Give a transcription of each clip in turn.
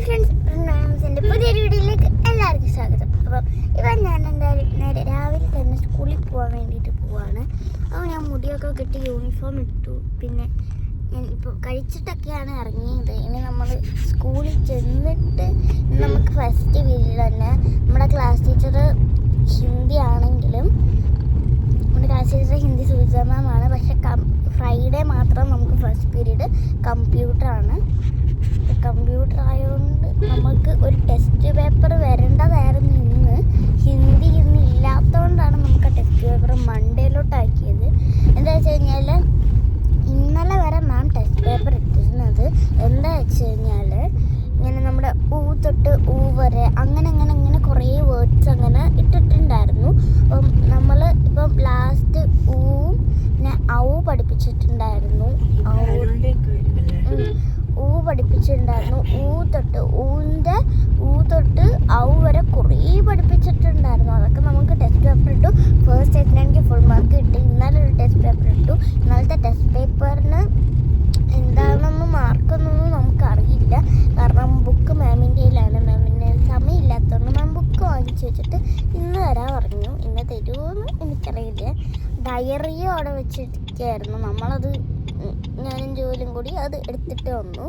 ഫ്രണ്ട്സിൻ്റെ പുതിയൊരു വീഡിയോയിലേക്ക് എല്ലാവർക്കും സ്വാഗതം. അപ്പം ഇവൻ ഞാൻ എന്തായാലും നേരെ രാവിലെ തന്നെ സ്കൂളിൽ പോകാൻ വേണ്ടിയിട്ട് പോവാണ്. അപ്പോൾ ഞാൻ മുടിയൊക്കെ കെട്ടി യൂണിഫോം ഇട്ടു. പിന്നെ ഞാൻ ഇപ്പോൾ കഴിച്ചിട്ടൊക്കെയാണ് ഇറങ്ങിയത്. ഇനി നമ്മൾ സ്കൂളിൽ ചെന്നിട്ട് നമുക്ക് ഫസ്റ്റ് പീരീഡ് തന്നെ നമ്മുടെ ക്ലാസ് ടീച്ചർ ഹിന്ദി ആണെങ്കിലും നമ്മുടെ ക്ലാസ് ടീച്ചർ ഹിന്ദി സുജിത മാമാണ്. പക്ഷെ ഫ്രൈഡേ മാത്രം നമുക്ക് ഫസ്റ്റ് പീരീഡ് കമ്പ്യൂട്ടറാണ്. കമ്പ്യൂട്ടർ ആയതുകൊണ്ട് നമുക്ക് ഒരു ടെസ്റ്റ് പേപ്പർ വരേണ്ടതായിരുന്നു ഇന്ന്. ഹിന്ദി ഇന്ന് ഇല്ലാത്തതുകൊണ്ടാണ് നമുക്ക് ആ ടെസ്റ്റ് പേപ്പർ മൺഡേയിലോട്ടാക്കിയത്. എന്താ വെച്ച് കഴിഞ്ഞാൽ ഇന്നലെ വരെ മാം ടെസ്റ്റ് പേപ്പർ ഇട്ടിരുന്നത് എന്താ വെച്ച് കഴിഞ്ഞാൽ ഇങ്ങനെ നമ്മുടെ ഊ തൊട്ട് ഊ വരെ അങ്ങനെ കുറേ വേർഡ്സ് അങ്ങനെ ഇട്ടിട്ടുണ്ടായിരുന്നു. അപ്പം നമ്മൾ ഇപ്പം ലാസ്റ്റ് ഊവും പിന്നെ ഔ പഠിപ്പിച്ചിട്ടുണ്ടായിരുന്നു. ഊ പഠിപ്പിച്ചിട്ടുണ്ടായിരുന്നു. ഊ തൊട്ട് ഔ വരെ കുറേ പഠിപ്പിച്ചിട്ടുണ്ടായിരുന്നു. അതൊക്കെ നമുക്ക് ടെസ്റ്റ് പേപ്പർ ഇട്ടു. ഫസ്റ്റ് ടെസ്റ്റിന് എനിക്ക് ഫുൾ മാർക്ക് കിട്ടി. ഇന്നലെ ഒരു ടെസ്റ്റ് പേപ്പർ ഇട്ടു. ഇന്നലത്തെ ടെസ്റ്റ് പേപ്പറിന് എന്താണെന്നൊന്നും മാർക്കൊന്നും നമുക്കറിയില്ല. കാരണം ബുക്ക് മാമിൻ്റെ കയ്യിലാണ്. മാമിന് സമയമില്ലാത്തതുകൊണ്ട് മാം ബുക്ക് വാങ്ങിച്ചു വെച്ചിട്ട് ഇന്ന് തരാൻ പറഞ്ഞു. ഇന്ന് തരുമോയെന്ന് എനിക്കറിയില്ല. ഡയറിയും അവിടെ വെച്ചിരിക്കുകയായിരുന്നു. നമ്മളത് ഞാനും ജോലിയും കൂടി അത് എടുത്തിട്ട് വന്നു.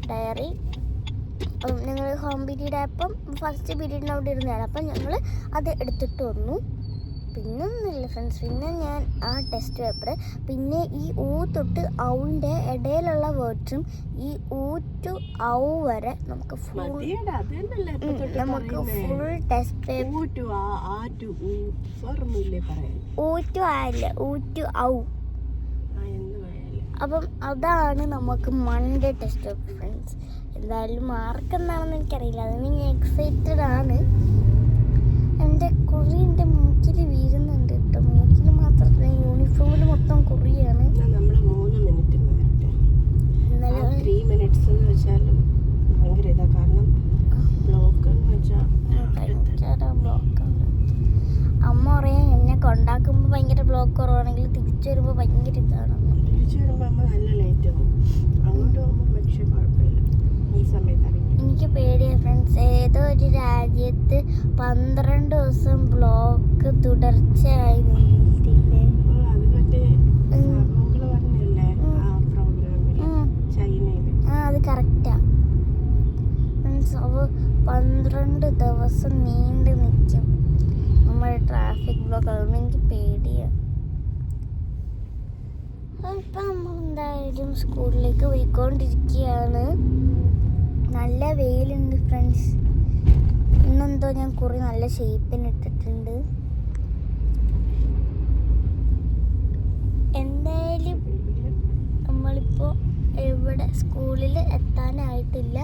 ഡയറി ഞങ്ങൾ ഹോം പീരീഡ് ആയപ്പം ഫസ്റ്റ് പീരീഡിന് അവിടെ ഇരുന്നതാണ്. അപ്പം ഞങ്ങൾ അത് എടുത്തിട്ട് വന്നു. പിന്നെ ഒന്നുമില്ല ഫ്രണ്ട്സ്. പിന്നെ ഞാൻ ആ ടെസ്റ്റ് പേപ്പർ പിന്നെ ഈ ഊ തൊട്ട് ഔവിൻ്റെ ഇടയിലുള്ള വേർഡ്സും ഈ ഊ ടു ഔ വരെ നമുക്ക് ഫുൾ ടെസ്റ്റ് പേപ്പർ ഊ ടു ആല്ല ഊ ടു ഔ. അപ്പം അതാണ് നമുക്ക് മൺഡേ ടെസ്റ്റ് പേപ്പർ ഫ്രണ്ട്സ്. എന്തായാലും മാർക്ക് എന്താണെന്ന് എനിക്കറിയില്ല. അതിന് ഞാൻ എക്സൈറ്റഡ് ആണ്. എൻ്റെ കുറി എൻ്റെ മൂക്കിൽ വീഴുന്നുണ്ട് കേട്ടോ. മൂക്കിൽ മാത്രമല്ല യൂണിഫോമിൽ മൊത്തം കുറിയാണ്. നമ്മൾ 3 മിനിറ്റ് ഇന്നലെ 3 മിനിറ്റ്സ് എന്ന് വെച്ചാലും ഭയങ്കര ഇതാ. കാരണം ബ്ലോക്ക് എന്ന് വെച്ചാൽ ഭയങ്കര ബ്ലോക്കാണ്. അമ്മ പറയാൻ എന്നെ കൊണ്ടാക്കുമ്പോൾ ഭയങ്കര ബ്ലോക്ക് കുറവാണെങ്കിൽ തിരിച്ചു വരുമ്പോൾ ഭയങ്കര ഇതാണ്. തിരിച്ചു വരുമ്പോൾ അമ്മ നല്ല ലേറ്റ് ആവും. അങ്ങോട്ട് പോകുമ്പോൾ പക്ഷേ കുഴപ്പമില്ല. ഈ സമയത്ത് എനിക്ക് പേടിയാണ് ഫ്രണ്ട്സ്. ഏതോ ഒരു രാജ്യത്ത് 12 ദിവസം ബ്ലോക്ക് തുടർച്ചയായി നീട്ടില്ലേ. അത് മറ്റേ പറഞ്ഞില്ലേ ആ പ്രോഗ്രാമിൽ ചൈനയിൽ. അത് കറക്റ്റാ മീൻസ് അവ 12 ദിവസം നീണ്ടു നിൽക്കും നമ്മുടെ ട്രാഫിക് ബ്ലോക്ക്. അതുകൊണ്ട് എനിക്ക് പേടിയാണ്. ഇപ്പം നമ്മൾ എന്തായാലും സ്കൂളിലേക്ക് പോയിക്കൊണ്ടിരിക്കുകയാണ്. നല്ല വെയിലുണ്ട് ഫ്രണ്ട്സ്. ഇന്നെന്തോ ഞാൻ കുറി നല്ല ഷേപ്പിന് ഇട്ടിട്ടുണ്ട്. എന്തായാലും നമ്മളിപ്പോൾ ഇവിടെ സ്കൂളിൽ എത്താനായിട്ടില്ല.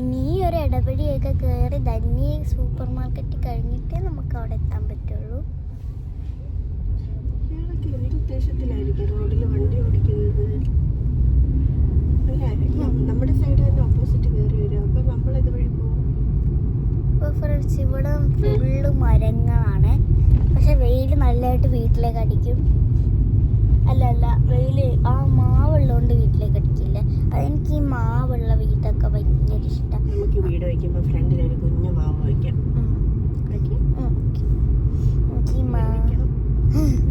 ഇനി ഒരു ഇടപെടിയൊക്കെ കയറി ധന്യ സൂപ്പർ മാർക്കറ്റ് കഴിഞ്ഞിട്ടേ നമുക്ക് അവിടെ എത്താൻ പറ്റുള്ളൂ. ഉദ്ദേശത്തിലായിരിക്കും റോഡിൽ വണ്ടി ഓടിക്കുന്നത്. നമ്മുടെ സൈഡ് തന്നെ ഓപ്പോസിറ്റ് കയറി വരും. അപ്പൊ നമ്മൾ ഇതുവഴി പോകും. ഫ്രണ്ട്സ് ഇവിടെ ഫുള്ള് മരങ്ങളാണ്. പക്ഷെ വെയിൽ നല്ലതായിട്ട് വീട്ടിലേക്ക് അടിക്കും. അല്ല വെയിൽ ആ മാവുള്ളതുകൊണ്ട് വീട്ടിലേക്ക് അടിക്കില്ല. അതെനിക്ക് ഈ മാവുള്ള വീടൊക്കെ ഭയങ്കര ഇഷ്ടം. നമുക്ക് വീട് വയ്ക്കുമ്പോൾ ഫ്രണ്ടിൽ ഒരു കുഞ്ഞു മാവ് വയ്ക്കാം. എനിക്ക് ഈ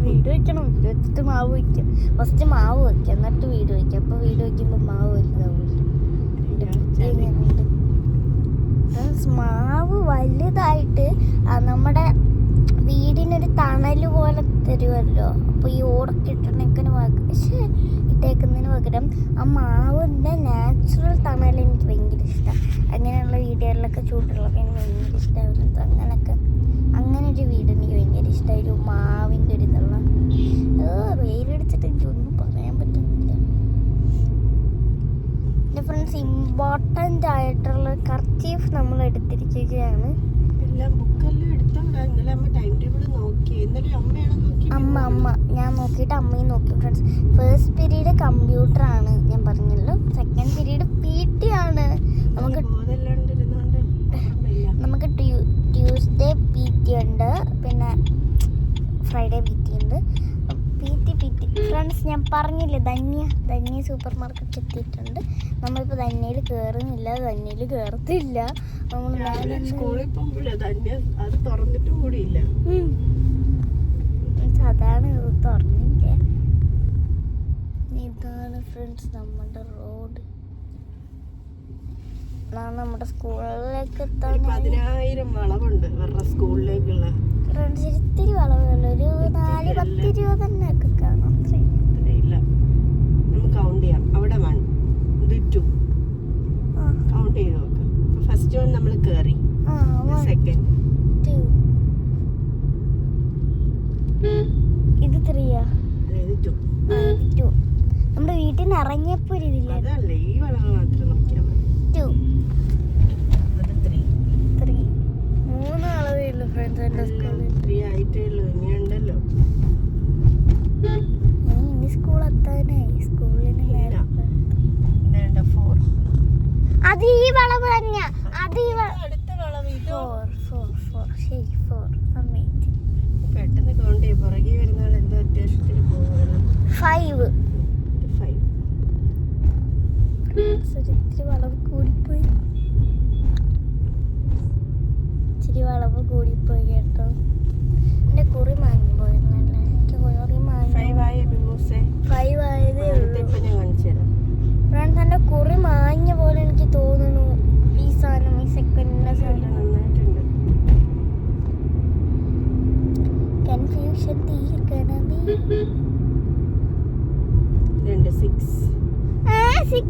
വീട് വയ്ക്കണം. വീട് വെച്ചിട്ട് മാവ് വയ്ക്കാം. ഫസ്റ്റ് മാവ് വയ്ക്കാം എന്നിട്ട് വീട് വയ്ക്കാം. അപ്പോൾ വീട് വയ്ക്കുമ്പോൾ മാവ് വലുതാവില്ല. മാവ് വലുതായിട്ട് നമ്മുടെ വീടിനൊരു തണൽ പോലെ തരുമല്ലോ. അപ്പോൾ ഈ ഓടൊക്കെ ഇട്ടേക്കുന്നതിന് പകരം ആ മാവിൻ്റെ നാച്ചുറൽ തണൽ എനിക്ക് ഭയങ്കര ഇഷ്ടമാണ്. അങ്ങനെയുള്ള വീടുകളിലൊക്കെ ചൂടുള്ളതൊക്കെ എനിക്ക് ഭയങ്കര ഇഷ്ടമായിരുന്നു. അങ്ങനെ ഒരു വീട് എനിക്ക് ഭയങ്കര ഇഷ്ടമായി. ഒരു മാവിൻ്റെ ഒരു ഇതുള്ള വെയിലടിച്ചിട്ട് എനിക്കൊന്നും പറയാൻ പറ്റുന്നില്ല. എൻ്റെ ഫ്രണ്ട്സ് ഇമ്പോർട്ടൻ്റ് ആയിട്ടുള്ള കർച്ചീഫ് നമ്മൾ എടുത്തിരിക്കുകയാണ്. അമ്മ ഞാൻ നോക്കിയിട്ട് അമ്മയും നോക്കി ഫ്രണ്ട്സ്. ഫസ്റ്റ് പീരീഡ് കമ്പ്യൂട്ടറാണ് ഞാൻ പറഞ്ഞല്ലോ. സെക്കൻഡ് പീരീഡ് PT ആണ്. നമുക്ക് ട്യൂസ്ഡേ PT ഉണ്ട്. പിന്നെ ഫ്രൈഡേ PT ഉണ്ട്. ഫ്രണ്ട്സ്, ഞാൻ പറഞ്ഞില്ലേ ധന്യ സൂപ്പർ മാർക്കറ്റ് എത്തിയിട്ടുണ്ട്. നമ്മളിപ്പോൾ ധന്യയിൽ കയറുന്നില്ല, ധന്യയിൽ കയറത്തില്ല. നമ്മൾ സ്കൂളിൽ പോകുമ്പോഴേ ധന്യ അത് തുറന്നിട്ടും കൂടിയില്ല. അതാണ് തുറന്നില്ല. ഇതാണ് ഫ്രണ്ട്സ് നമ്മുടെ റോഡ്. നമ്മുടെ സ്കൂളിലേക്ക് എത്താൻ 10,000 വളവുണ്ട് ഇവരുടെ സ്കൂളിലേക്കുള്ള. ഫ്രണ്ട്സ്, ഇത്തിരി വളവുകൾ ഒരു 4-10-20 തന്നെ ഒക്കെ കാണാം. ഇല്ല, നമുക്ക് കൗണ്ട് ചെയ്യാം. അവിടെ 1, ഇത് 2 കൗണ്ട് ചെയ്ത് നോക്കാം. ഫസ്റ്റ് വൺ നമ്മൾ കയറി, സെക്കൻഡ് 2, ഇത് 3 അതായത് 2. നമ്മുടെ വീട്ടിൽ നിന്ന് ഇറങ്ങിയപ്പോ ഒരു ഇതില്ല. അതല്ലേ, ഈ വളവ് മാത്രം നോക്കിയാൽ മതി. 2, അത് 3. 3 അളവേ ഉള്ളൂ ഫ്രണ്ട്സ് എൻ്റെ സ്കൂളിൽ. 3 ആയിട്ടേ ഉള്ളൂ, ഇനിയുണ്ടല്ലോ. ഇനി സ്കൂൾ എത്താനായി. സ്കൂളിന് ഇല്ല, ഇതേണ്ട 4. അത് ഈ വളവ് തന്നെയാ. അത് ഈ അടുത്ത വളവ് ഇത്. 4 ശരി 4. അമേസിങ്. പെട്ടെന്ന് കൗണ്ട് ചെയ്യും. പുറകെ വരുന്ന ആൾ എന്തോ അത്യാവശ്യത്തിന് പോകുന്നത്. 5. 5. ഇച്ചിരി വളവ് കൂടിപ്പോയി. കേട്ടോ. എൻ്റെ കുറി മാഞ്ഞു പോയിരുന്നല്ലേ. എനിക്ക് കുറി മാഞ്ഞു. 5 ആയ മിമ്മൂസേ. 5 ആയതേ ഉള്ളൂ. ഇപ്പൊ ഞാൻ കാണിച്ചു തരാം. ഫ്രണ്ട്സ്, എൻ്റെ കുറി മാഞ്ഞ പോലെ എനിക്ക് തോന്നുന്നു. ഈ സാധനം, ഈ സെക്കൻഡിന്റെ സാധനം നന്നായിട്ടുണ്ട്. കൺഫ്യൂഷൻ തീർക്കണമേ. 6.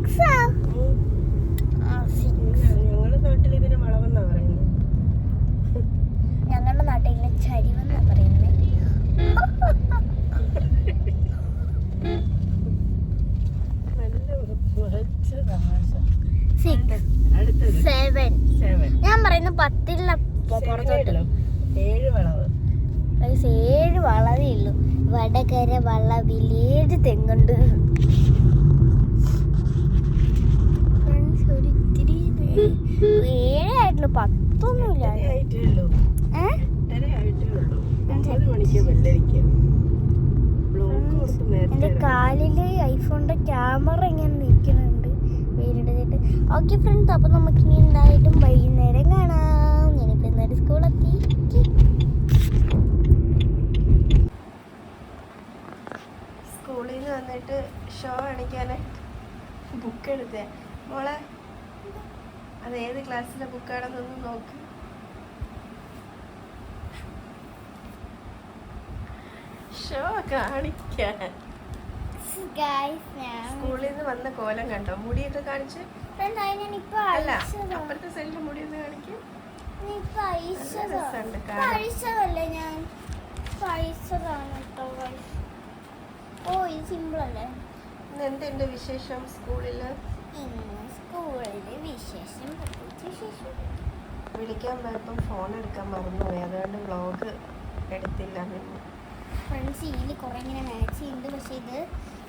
6 ഞങ്ങളുടെ നാട്ടിൽ ഇതിന് വളവെന്നാ പറയുന്നത്. ഞങ്ങളുടെ നാട്ടിൽ ഇങ്ങനെ ചരിവെന്നാ പറയുന്നത്. അടുത്തത് 7. 7. ഞാൻ പറയുന്ന 10ൽ പുറത്തോട്ട് 7 വളവ്. 7 വളവേ ഉള്ളൂ. വടകര വളവിൽ 7 തെങ്ങുണ്ട്. ഫ്രണ്ട്സ്, ഒരിത്തിരി 7 ആയിട്ടുള്ളൂ, 10 ഒന്നുമില്ല. ആയിട്ടേ ഉള്ളൂ. 8:30 ആയിട്ടേ ഉള്ളൂ. 9 മണിക്ക് ബെല്ലടിക്കാം. ബ്ലോക്ക് കുറച്ച് എൻ്റെ നേരത്തെ. കാലില് ഐഫോണിന്റെ ക്യാമറ ഇങ്ങനെ നിൽക്കുന്നുണ്ട് വീടിട്ട്. ഓക്കെ ഫ്രണ്ട്സ്, അപ്പൊ നമുക്ക് ഇനി എന്തായാലും വൈകുന്നേരം കാണാം. ഞാനിപ്പോ ഇന്നലെ സ്കൂളെത്തി. സ്കൂളിൽ നിന്ന് വന്നിട്ട് ഷോ കാണിക്കാന് ബുക്ക് എടുത്തേ. മോളെ, അത് ഏത് ക്ലാസ്സിലെ ബുക്കാണെന്നൊന്ന് നോക്ക്. ഷോ കാണിക്കാൻ സ്കൂളിൽ നിന്ന് വന്ന കോലം കണ്ടോ? മുടിയൊക്കെ കാണിച്ച്. അല്ല, അപ്പുറത്തെ സൈഡിൽ മുടിയൊന്ന് കാണിക്കും. എന്തെന്റെ വിശേഷം സ്കൂളില്? വിളിക്കാൻ പോയപ്പം ഫോൺ എടുക്കാൻ മറന്നുപോയി, അതുകൊണ്ട് വ്ളോഗ് എടുത്തില്ല. ഫ്രണ്ട്സ്, ഇതിൽ കുറെ ഇങ്ങനെ മാച്ച് ചെയ്യുന്നുണ്ട്. പക്ഷെ ഇത്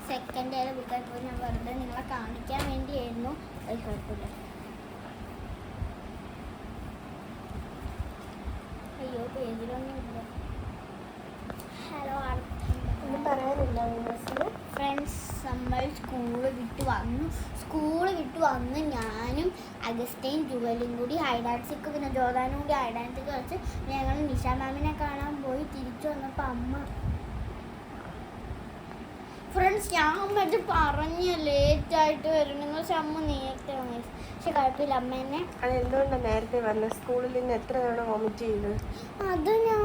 സെക്കൻഡ് ഇയർ ബുക്കായി പോയി. ഞാൻ വെറുതെ നിങ്ങളെ കാണിക്കാൻ വേണ്ടിയായിരുന്നു. അത് കുഴപ്പമില്ല. അയ്യോ, പേജിലൊന്നുമില്ല. ഹലോ, ഒന്നും പറയാനില്ല. ഫ്രണ്ട്സ്, നമ്മൾ സ്കൂള് വിട്ട് വന്ന് ഞാനും അഗസ്റ്റൈൻ ജുവലും കൂടി ഹൈഡാൻസിക്ക്, പിന്നെ ജോദാനും കൂടി ഹൈഡാൻസിക്ക് കളിച്ച് ഞങ്ങൾ നിഷ മാമിനെ കാണാൻ പോയി. തിരിച്ചു വന്നപ്പോൾ അമ്മ, ഫ്രണ്ട്സ്, ഞാൻ മറ്റേ പറഞ്ഞ ലേറ്റായിട്ട് വരണമെന്ന്. പക്ഷെ അമ്മ നേരത്തെ വന്നു. പക്ഷെ കുഴപ്പമില്ല, അമ്മ എന്നെ. അതെന്തുകൊണ്ടാണ് നേരത്തെ വന്നത്? സ്കൂളിൽ നിന്ന് എത്ര തവണ വോമിറ്റ് ചെയ്തു? അത് ഞാൻ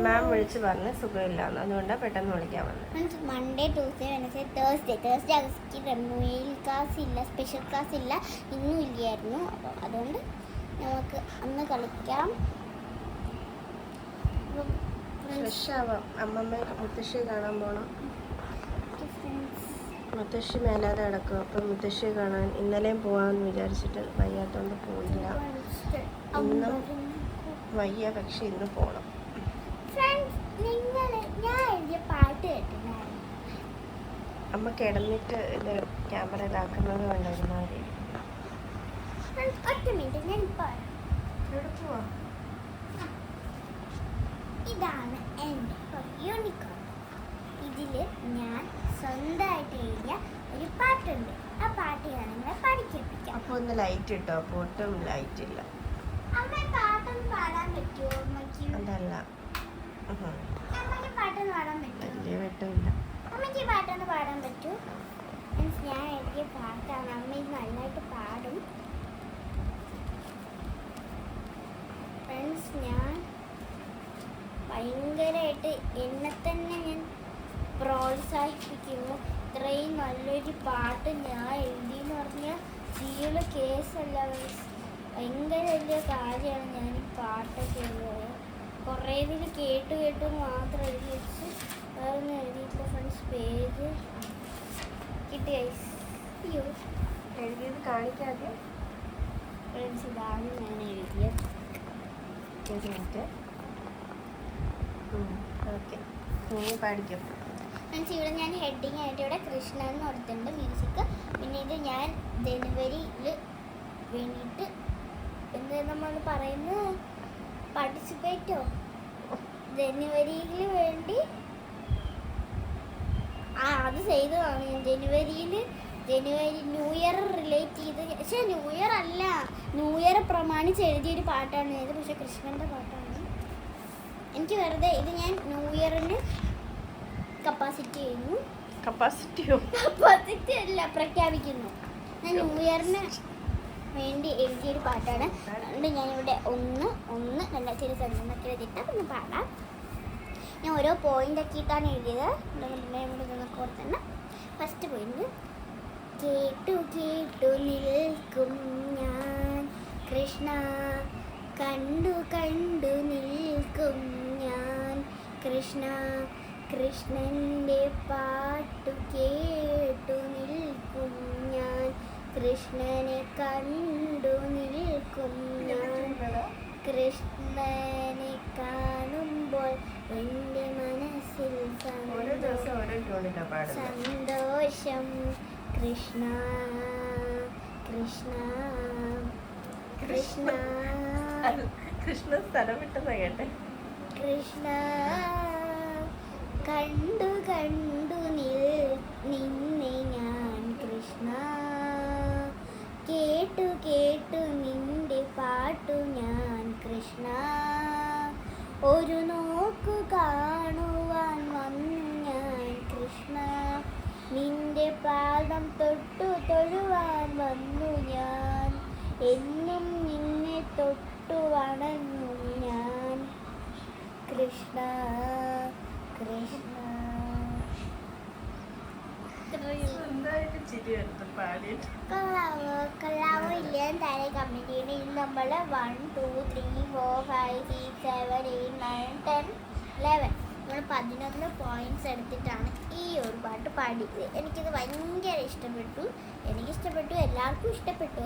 മാം വിളിച്ച് പറഞ്ഞ് സുഖമില്ലാന്ന്, അതുകൊണ്ടാണ് പെട്ടെന്ന് വിളിക്കാൻ വന്നത്. Monday, Tuesday, Wednesday, Thursday August മെയിൽ ക്ലാസ് ഇല്ല, സ്പെഷ്യൽ ക്ലാസ് ഇല്ല, ഇന്നും ഇല്ലായിരുന്നു. അപ്പോൾ അതുകൊണ്ട് നമുക്ക് അന്ന് കളിക്കാം. ഫ്രഷ് ആവാം. അമ്മമ്മ മുത്തശ്ശിയെ കാണാൻ പോകണം. മുത്തശ്ശി മേലാതെ കിടക്കും. അപ്പം മുത്തശ്ശിയെ കാണാൻ ഇന്നലെയും പോകാമെന്ന് വിചാരിച്ചിട്ട് വയ്യാത്തോണ്ട് പോയില്ല. ഇന്നും വയ്യ, പക്ഷെ ഇന്ന് പോകണം. അമ്മ കിടന്നിട്ട് ഇത് ക്യാമറ ഇതാക്കുന്നത് കണ്ടിരുന്ന ഇതാണ് എൻ്റെ യൂണിക്കോൺ. ഇതിൽ ഞാൻ സ്വന്തമായിട്ട് എഴുതിയ ഒരു പാട്ടുണ്ട്. ആ പാട്ട് ഞാൻ നിങ്ങളെ പഠിപ്പിക്കാം. അപ്പൊ ഒന്ന് ലൈറ്റ് ഇട്ടോ, അപ്പൊ ഒട്ടും ലൈറ്റ് ഇല്ല. അമ്മ പാട്ടൊന്ന് പാടാൻ പറ്റുമോ അമ്മയ്ക്ക്? അതല്ല, അമ്മയ്ക്ക് പാട്ടൊന്ന് പാടാൻ പറ്റുമോ? വലിയ വെട്ടമില്ല. അമ്മയ്ക്ക് ഈ പാട്ടൊന്ന് പാടാൻ പറ്റുമോ? മീൻസ് ഞാൻ എഴുതിയ പാട്ടാണ്. അമ്മ ഇത് നല്ലതായിട്ട് പാടും. ഫ്രണ്ട്സ്, ഞാൻ ഭയങ്കരമായിട്ട് എന്നെ തന്നെ ഞാൻ പ്രോത്സാഹിപ്പിക്കുന്നു. ഇത്രയും നല്ലൊരു പാട്ട് ഞാൻ എഴുതിയെന്ന് പറഞ്ഞാൽ ജീവ കേസല്ല. ഭയങ്കര വലിയ കാര്യമാണ് ഞാൻ ഈ പാട്ടൊക്കെ എഴുതുന്നത്. കുറേ ഇതിൽ കേട്ട് മാത്രം എഴുതി വെച്ച് വേറെ ഒന്നും എഴുതിയിട്ടില്ല. ഫ്രണ്ട്സ്, പേജ് കിട്ടി. അയ്യോ, എഴുതിയത് കാണിക്കാതെ. ഫ്രണ്ട്സ്, ഇതാണ് ഞാൻ എഴുതിയത്. ഒരു മിനിറ്റ്. ഓക്കെ, നീ പഠിക്കും. ഫ്രണ്ട്സ്, ഇവിടെ ഞാൻ ഹെഡിങ് ആയിട്ട് ഇവിടെ കൃഷ്ണ എന്ന് കൊടുത്തിട്ടുണ്ട് മ്യൂസിക്. പിന്നെ ഇത് ഞാൻ ജനുവരിയിൽ വേണ്ടിയിട്ട് എന്ത് നമ്മൾ പറയുന്നത് പാർട്ടിസിപ്പേറ്റോ ജനുവരിയിൽ വേണ്ടി അത് ചെയ്തതാണ് ഞാൻ. ജനുവരി ന്യൂ ഇയർ റിലേറ്റ് ചെയ്ത്, പക്ഷേ ന്യൂ ഇയർ അല്ല, ന്യൂ ഇയർ പ്രമാണിച്ച് എഴുതിയൊരു പാട്ടാണ് ഇത്. പക്ഷെ കൃഷ്ണൻ്റെ പാട്ടാണ്. എനിക്ക് വെറുതെ ഇത് ഞാൻ ന്യൂ ഇയറിന് കപ്പാസിറ്റി ചെയ്യുന്നു. കപ്പാസിറ്റി അല്ല, പ്രഖ്യാപിക്കുന്നു. ഞാൻ ന്യൂ ഇയറിന് വേണ്ടി എഴുതിയൊരു പാട്ടാണ്. അതുകൊണ്ട് ഞാനിവിടെ ഒന്ന് 2002 എഴുതിയിട്ട് ഒന്ന് പാടാം. ഞാൻ ഓരോ പോയിന്റ് ആക്കിയിട്ടാണ് എഴുതിയത്. തന്നെ ഫസ്റ്റ് പോയിന്റ്: കേട്ടു കേട്ടു നിൽക്കും ഞാൻ കൃഷ്ണ, കണ്ടു കണ്ടു നിൽക്കും ഞാൻ കൃഷ്ണ, കൃഷ്ണൻ്റെ പാട്ടു കേട്ടു നിൽക്കും ഞാൻ, കൃഷ്ണനെ കണ്ടു നിൽക്കും ഞാൻ, കൃഷ്ണനെ കാണുമ്പോൾ എൻ്റെ മനസ്സിൽ സന്തോഷം. കൃഷ്ണ കൃഷ്ണ കൃഷ്ണ കൃഷ്ണ സ്ഥലം വിട്ടെന്ന കേട്ടെ. കൃഷ്ണ, കണ്ടു കണ്ടു നിന്നെ ഞാൻ കൃഷ്ണ, കേട്ടു കേട്ടു നിന്റെ പാട്ടു ഞാൻ കൃഷ്ണ, ഒരു നോക്കു കാണുവാൻ വന്നു ഞാൻ കൃഷ്ണ, നിന്റെ പാദം തൊട്ടു തൊഴുവാൻ വന്നു ഞാൻ, എന്നും നിന്നെ തൊട്ടു വണങ്ങു ഞാൻ കൃഷ്ണ കൃഷ്ണ. കൊള്ളാവോ ഇല്ല താഴെ കമന്റ് ചെയ്യണം. ഇത് നമ്മൾ 1 2 3 4 5 6 7 8 9 10 11 നമ്മൾ 11 പോയിന്റ്സ് എടുത്തിട്ടാണ് ഈ ഒരു പാട്ട് പാടിയത്. എനിക്കിത് ഭയങ്കര ഇഷ്ടപ്പെട്ടു. എനിക്കിഷ്ടപ്പെട്ടു, എല്ലാവർക്കും ഇഷ്ടപ്പെട്ടു.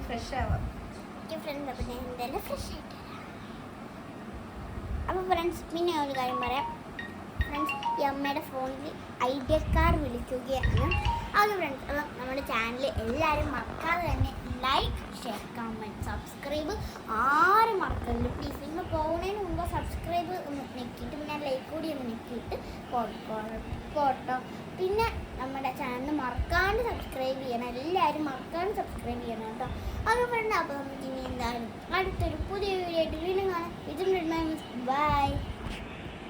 ഫ്രഷ് ആവാം. എനിക്ക് ഫ്രണ്ട്സ്, അപ്പം ഞാൻ എന്തായാലും ഫ്രഷ് ആയിട്ട് വരാം. അപ്പോൾ ഫ്രണ്ട്സ്, പിന്നെ ഒരു കാര്യം പറയാം. ഫ്രണ്ട്സ്, ഈ അമ്മയുടെ ഫോണിൽ ഐഡിയക്കാർ വിളിക്കുകയാണ്. അത് ഫ്രണ്ട്സ്, അപ്പം നമ്മുടെ ചാനൽ എല്ലാവരും മറക്കാതെ തന്നെ ലൈക്ക്, ഷെയർ, കമൻറ്റ്, സബ്സ്ക്രൈബ് ആരും മറക്കരുത് പ്ലീസ്. നിങ്ങൾ പോകുന്നതിന് മുമ്പ് സബ്സ്ക്രൈബ് ഒന്ന് ഞെക്കിയിട്ട് പിന്നെ ലൈക്ക് കൂടി ഒന്ന് ഞെക്കിയിട്ട് പോട്ടോ. പിന്നെ നമ്മുടെ ചാനൽ മറക്കാണ്ട് സബ്സ്ക്രൈബ് ചെയ്യണം. എല്ലാവരും മറക്കാണ്ട് സബ്സ്ക്രൈബ് ചെയ്യണം കേട്ടോ. അത് ഫ്രണ്ട്, അപ്പോൾ നമുക്ക് ഇനി എന്തായാലും അടുത്തൊരു പുതിയ വീഡിയോ ആയിട്ട് വീണ്ടും കാണാം. ബൈ.